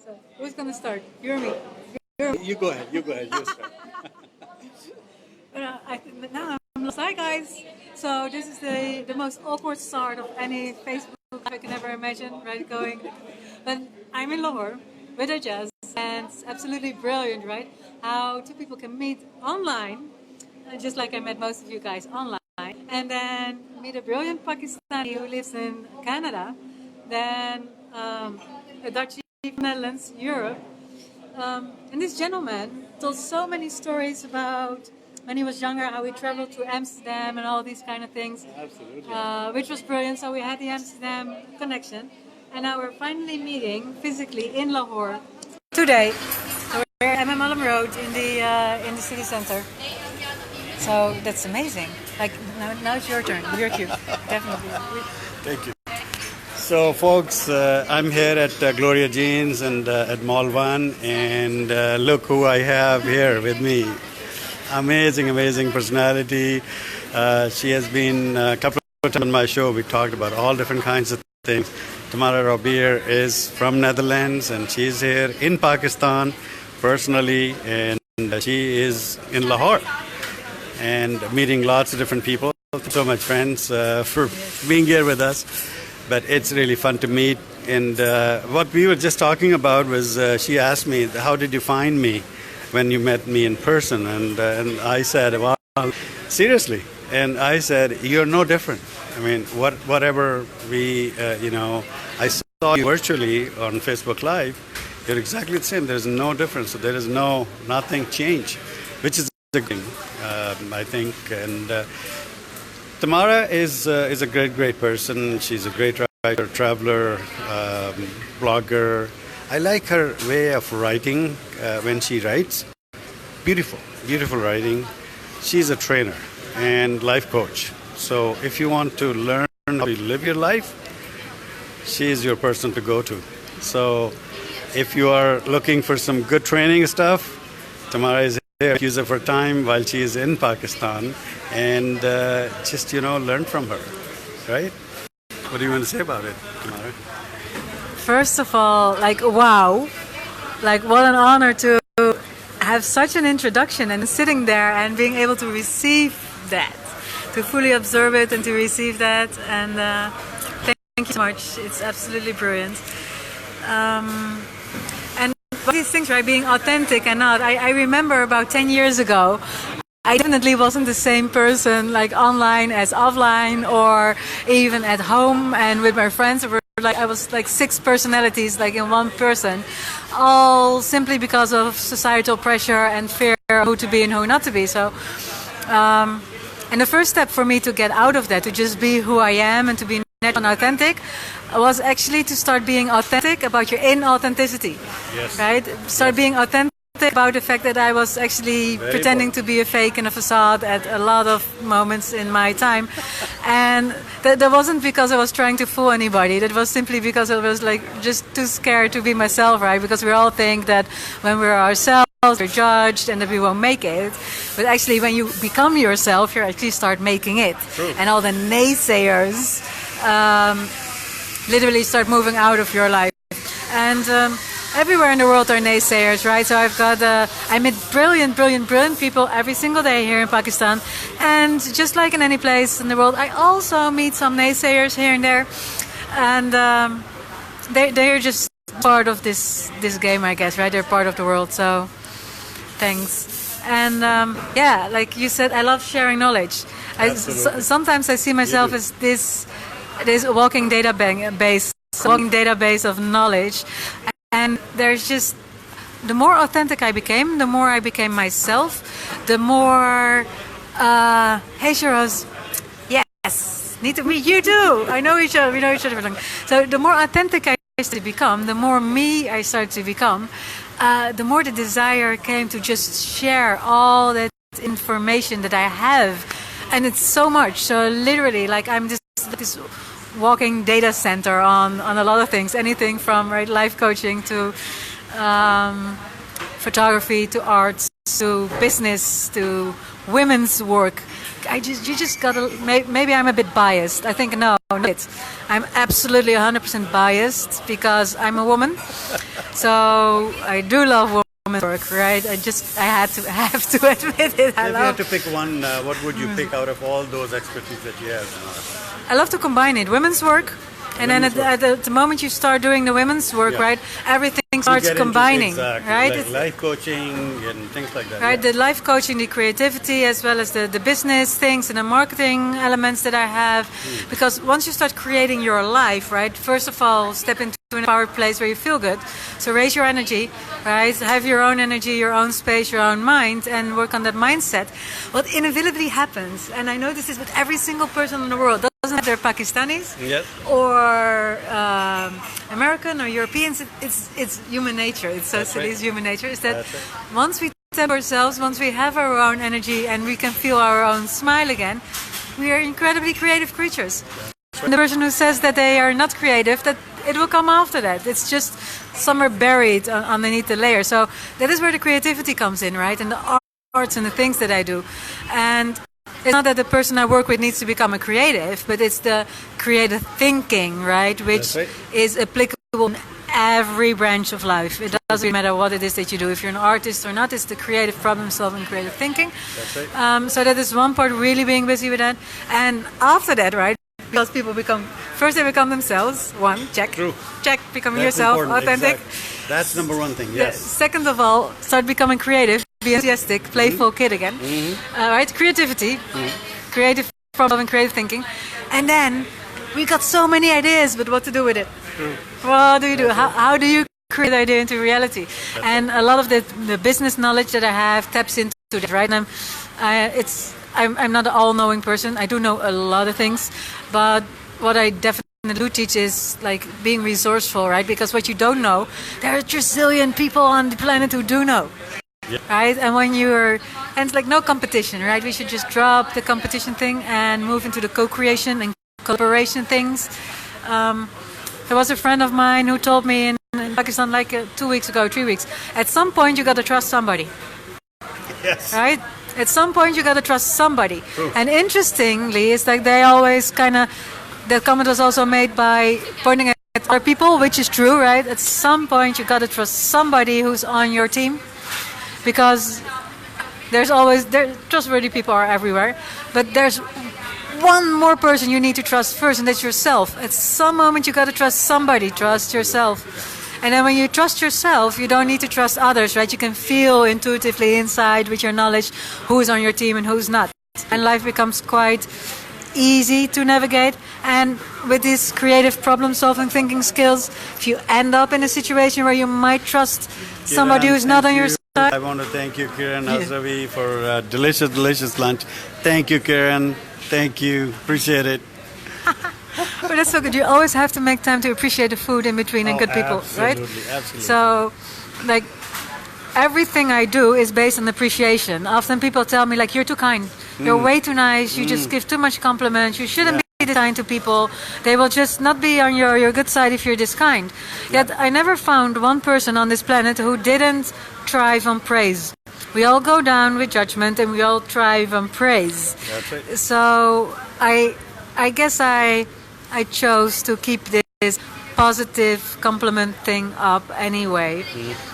So who's gonna start? You or me? You go ahead. You go ahead. You start. Now I'm lost. Hi guys. So this is the most awkward start of any Facebook live I can ever imagine, right? Going, but I'm in Lahore with a jazz, and it's absolutely brilliant, right? How two people can meet online, just like I met most of you guys online, and then meet a brilliant Pakistani who lives in Canada, then a Dutchie from Netherlands, Europe. And this gentleman told so many stories about when he was younger, how he traveled to Amsterdam and all these kind of things, Absolutely. which was brilliant. So we had the Amsterdam connection, and now we're finally meeting physically in Lahore today. So we're at MM Road in the city center. So that's amazing. Like now it's your turn. Your cue, definitely. Thank you. So, folks, I'm here at Gloria Jeans and at Mall 1, and look who I have here with me. Amazing, amazing personality. She has been a couple of times on my show. We talked about all different kinds of things. Tamara Robeer is from Netherlands, and she's here in Pakistan personally, and she is in Lahore and meeting lots of different people. Thank you so much, friends, for being here with us. But it's really fun to meet. And what we were just talking about was she asked me, how did you find me when you met me in person? And I said, well, seriously. And I said, you're no different. I mean, whatever I saw you virtually on Facebook Live, you're exactly the same. There's no difference. So there is nothing changed, which is a good thing, I think. And Tamara is a great person. She's a great writer, traveler, blogger. I like her way of writing when she writes. Beautiful writing. She's a trainer and life coach. So if you want to learn how to live your life, she is your person to go to. So if you are looking for some good training stuff, Tamara is here. Use of her time while she is in Pakistan, and just learn from her, right? What do you want to say about it, Tamara? First of all, wow, what an honor to have such an introduction and sitting there and being able to receive that, to fully observe it and to receive that. And thank you so much. It's absolutely brilliant. And these things, right, being authentic and not. I remember about 10 years ago, I definitely wasn't the same person online as offline or even at home and with my friends. I was like 6 personalities in one person, all simply because of societal pressure and fear of who to be and who not to be. So, and the first step for me to get out of that, to just be who I am and to be natural and authentic, was actually to start being authentic about your inauthenticity. Yes. Right? Start being authentic about the fact that I was actually pretending to be a fake and a facade at a lot of moments in my time. And that wasn't because I was trying to fool anybody. That was simply because I was just too scared to be myself, right? Because we all think that when we're ourselves, we're judged and that we won't make it. But actually, when you become yourself, you actually start making it. True. And all the naysayers literally start moving out of your life. And everywhere in the world are naysayers, right? So I meet brilliant people every single day here in Pakistan. And just like in any place in the world, I also meet some naysayers here and there. And they're just part of this game, I guess, right? They're part of the world, so thanks. And like you said, I love sharing knowledge. Sometimes I see myself as this walking database of knowledge. And there's just, the more authentic I became, the more I became myself, the more, hey Shiraz, yes, need to meet you too. I know each other, we know each other for long. So the more authentic I started to become, the more me I started to become, the more the desire came to just share all that information that I have. And it's so much. So literally, I'm just this walking data center on a lot of things, anything from life coaching to photography to arts to business to women's work you just gotta. Maybe I'm a bit biased. I think no, I'm absolutely 100% biased because I'm a woman. So I do love women's work, right? I have to admit it. If you had to pick one, what would you pick out of all those expertise that you have? I love to combine it. Women's work. And then at the moment you start doing the women's work, right, everything starts combining, right? Like life coaching and things like that. Right, the life coaching, the creativity, as well as the business things and the marketing elements that I have. Because once you start creating your life, right, first of all, step into an empowered place where you feel good. So raise your energy, right, have your own energy, your own space, your own mind, and work on that mindset. What inevitably happens, and I know this is with every single person in the world, doesn't matter if they're Pakistanis or American or Europeans, it's human nature. It's so silly, it's human nature. Is that once we tap ourselves, once we have our own energy and we can feel our own smile again, we are incredibly creative creatures. And the person who says that they are not creative, that it will come after that. It's just somewhere buried underneath the layer. So that is where the creativity comes in, right? And the arts and the things that I do. And it's not that the person I work with needs to become a creative, but it's the creative thinking, right, which is applicable in every branch of life. It doesn't really matter what it is that you do. If you're an artist or not, it's the creative problem solving, creative thinking. So that is one part, really being busy with that. And after that, right, because people first they become themselves, one, check. True. Check, becoming yourself, authentic. Exactly. That's number one thing, yes. Second of all, start becoming creative. Be enthusiastic, playful kid again. Right, creativity, creative problem, creative thinking, and then we got so many ideas, but what to do with it? What do you do? How do you create the idea into reality? And a lot of the business knowledge that I have taps into that. Right, and I'm not an all-knowing person. I do know a lot of things, but what I definitely do teach is like being resourceful, right? Because what you don't know, there are a trillion people on the planet who do know. Right, and and it's like no competition, right? We should just drop the competition thing and move into the co-creation and collaboration things. There was a friend of mine who told me in Pakistan like 2 weeks ago, 3 weeks, at some point you got to trust somebody. Yes. Right? At some point you got to trust somebody. True. And interestingly, it's like they always that comment was also made by pointing at other people, which is true, right? At some point you got to trust somebody who's on your team. Because trustworthy people are everywhere, but there's one more person you need to trust first, and that's yourself. At some moment you got to trust somebody. Trust yourself. And then when you trust yourself, you don't need to trust others, right? You can feel intuitively inside with your knowledge who's on your team and who's not. And life becomes quite easy to navigate. And with these creative problem-solving thinking skills, if you end up in a situation where you might trust somebody who's not on your side. I want to thank you, Kiran Azravi, for delicious lunch. Thank you, Kiran. Thank you. Appreciate it. But that's so good. You always have to make time to appreciate the food in between and good people, right? Absolutely. So, like, everything I do is based on appreciation. Often people tell me, like, you're too kind. You're way too nice. You just give too much compliments. You shouldn't be this kind to people. They will just not be on your good side if you're this kind. Yet I never found one person on this planet who didn't thrive on praise. We all go down with judgment and we all thrive on praise. That's right. So I guess I chose to keep this positive compliment thing up anyway.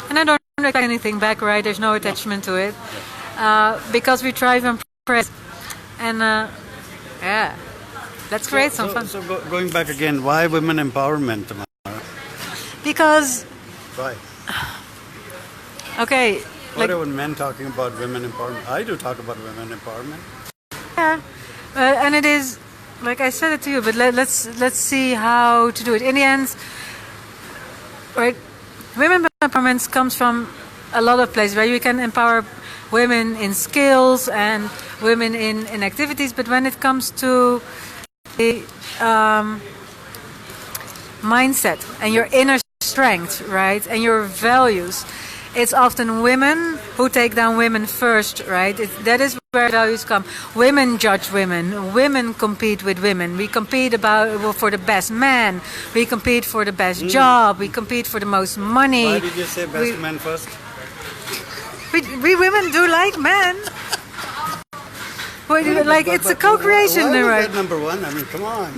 And I don't expect anything back, right? There's no attachment to it. Because we thrive on praise. And let's create some fun. So going back again, why women empowerment, Tamara? Because... Why? Okay. What are men talking about women empowerment? I do talk about women empowerment. Yeah, and it is, like I said it to you, but let's see how to do it. In the end, right, women empowerment comes from a lot of places, right? You can empower women in skills and women in activities, but when it comes to the mindset and your inner strength, right, and your values, it's often women who take down women first, right? That is where values come. Women judge women. Women compete with women. We compete for the best man. We compete for the best job. We compete for the most money. Why did you say best men first? We women do like men. Like it's a co-creation, Why was right? that number one? I mean, come on.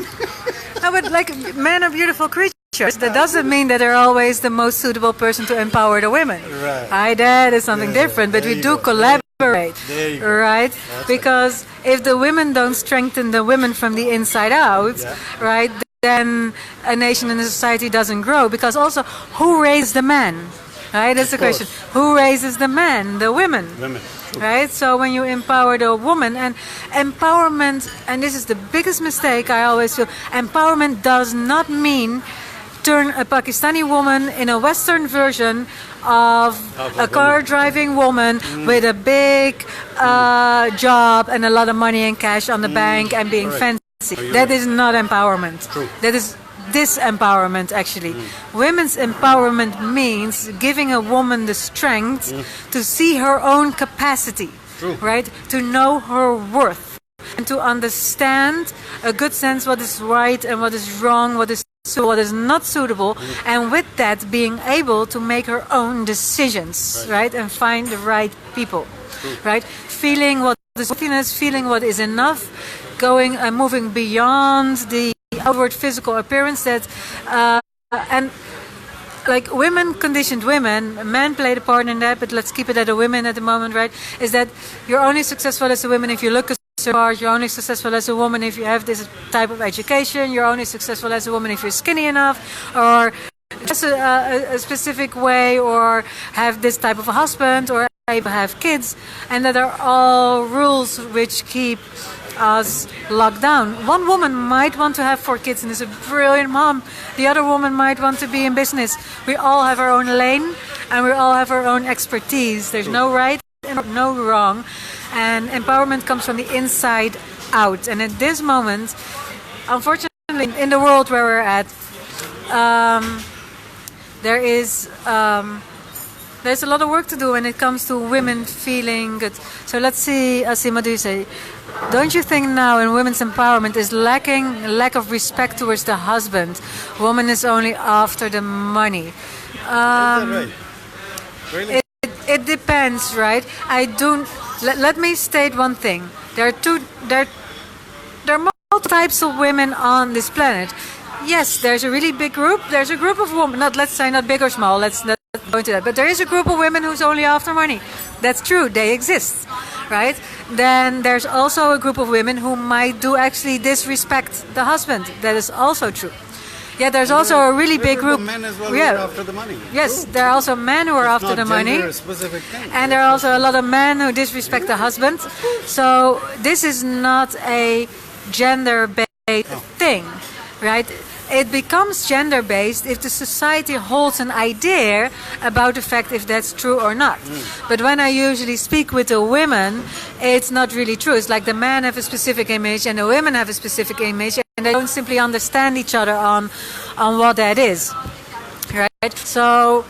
No, but like men are beautiful creatures. That doesn't mean that they're always the most suitable person to empower the women. Right. That is something Yeah, different. But there we you do go. collaborate, There you go. right? That's Because if the women don't strengthen the women from the inside out, Yeah. right, then a nation and a society doesn't grow. Because also, who raised the men? Right, that's the course. question. Who raises the men? The women. Women. Right, so when you empower the woman, and empowerment, and this is the biggest mistake I always feel, empowerment does not mean turn a Pakistani woman in a Western version of a car driving woman with a big job and a lot of money and cash on the bank and being Correct. fancy. You're That right. is not empowerment. True. That is disempowerment, actually. Women's empowerment means giving a woman the strength to see her own capacity, True. right? To know her worth and to understand a good sense what is right and what is wrong, what is not suitable, and with that being able to make her own decisions, right? And find the right people, right? Feeling what is worthiness, feeling what is enough, going and moving beyond the outward physical appearance that and like women, conditioned women, men played a part in that, but let's keep it at the women at the moment, right? Is that you're only successful as a woman if you look a certain part, you're only successful as a woman if you have this type of education, you're only successful as a woman if you're skinny enough, or just a specific way, or have this type of a husband, or have kids, and that are all rules which keep us locked down. One woman might want to have 4 kids and is a brilliant mom. The other woman might want to be in business. We all have our own lane and we all have our own expertise. There's no right and no wrong. And empowerment comes from the inside out. And at this moment, unfortunately, in the world where we're at, there's a lot of work to do when it comes to women feeling good. So let's see, Asima, do you say, don't you think now in women's empowerment is lack of respect towards the husband? Woman is only after the money. Is that right? Really? It depends, right? Let me state one thing. There are multiple types of women on this planet. Yes, there's a really big group. There's a group of women, let's say not big or small, let's not go into that. But there is a group of women who's only after money. That's true, they exist, right? Then there's also a group of women who might do actually disrespect the husband. That is also true. Yeah, there's also a really big group. Men as well who are after the money. Yes, True. there are also men who are It's after not the money. gender-specific thing. And there are also a lot of men who disrespect the husband. So this is not a gender-based thing, right? It becomes gender-based if the society holds an idea about the fact if that's true or not. But when I usually speak with the women, it's not really true. It's like the men have a specific image and the women have a specific image, and they don't simply understand each other on what that is, right? So,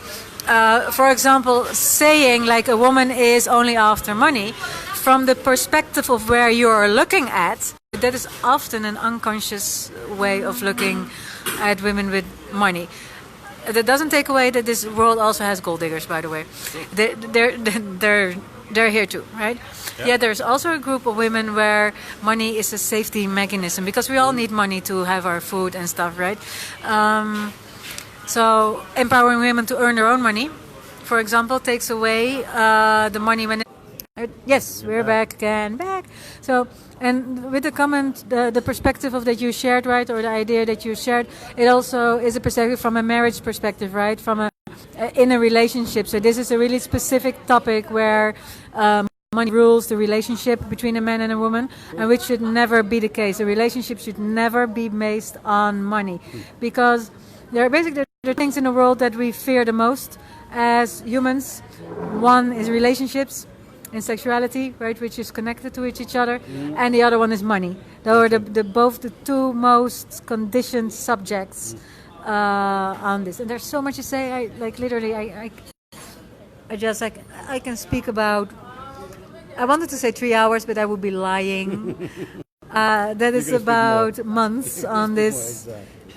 for example, saying like a woman is only after money, from the perspective of where you are looking at, that is often an unconscious way of looking at women with money. That doesn't take away that this world also has gold diggers, by the way. They're here too, right? Yeah, there's also a group of women where money is a safety mechanism because we all need money to have our food and stuff, right? So empowering women to earn their own money, for example, takes away the money when. Yes, we're back again, back. So, and with the comment, the perspective of that you shared, right, or the idea that you shared, it also is a perspective from a marriage perspective, right, from in a relationship. So this is a really specific topic where money rules the relationship between a man and a woman, and which should never be the case. A relationship should never be based on money, because there are things in the world that we fear the most as humans. One is relationships and sexuality, right, which is connected to each other, and the other one is money. Those are both the two most conditioned subjects on this. And there's so much to say. I can speak about. I wanted to say 3 hours, but I would be lying. That is about months on this.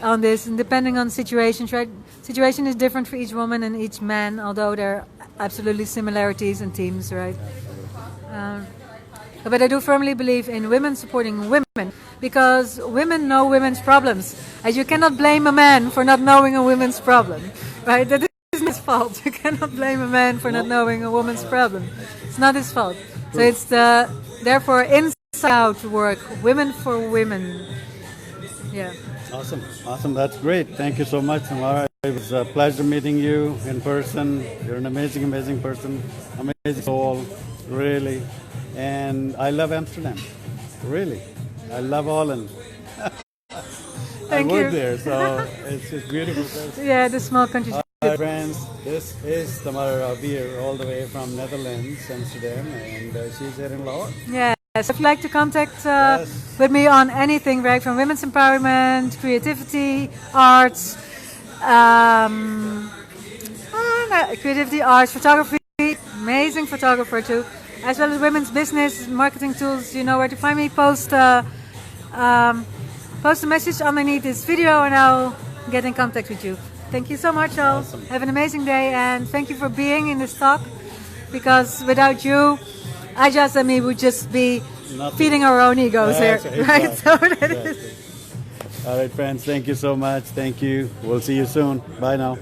On this, and depending on situations, right? Situation is different for each woman and each man, although there are absolutely similarities and themes, right? but I do firmly believe in women supporting women because women know women's problems. And you cannot blame a man for not knowing a woman's problem, right? That isn't his fault. You cannot blame a man for not knowing a woman's problem. It's not his fault. So it's therefore inside out work, women for women. Yeah. Awesome, awesome. That's great. Thank you so much, Tamara. It was a pleasure meeting you in person. You're an amazing, amazing person, amazing soul, really. And I love Amsterdam, really. I love Holland. Thank I you. work there, so it's a beautiful place. Yeah, the small countries. Hi friends, this is Tamara Robeer, all the way from Netherlands, Amsterdam, and she's here in Lahore. Yeah. So if you'd like to contact Yes. with me on anything, right, from women's empowerment, creativity, arts, creativity, arts, photography, amazing photographer too, as well as women's business, marketing tools, you know where to find me. Post a message underneath this video and I'll get in contact with you. Thank you so much, all. Awesome. Have an amazing day and thank you for being in this talk because without you, Ajas and me would just be Nothing. feeding our own egos here, Exactly. right? So that Exactly. is. All right, friends, thank you so much. Thank you. We'll see you soon. Bye now.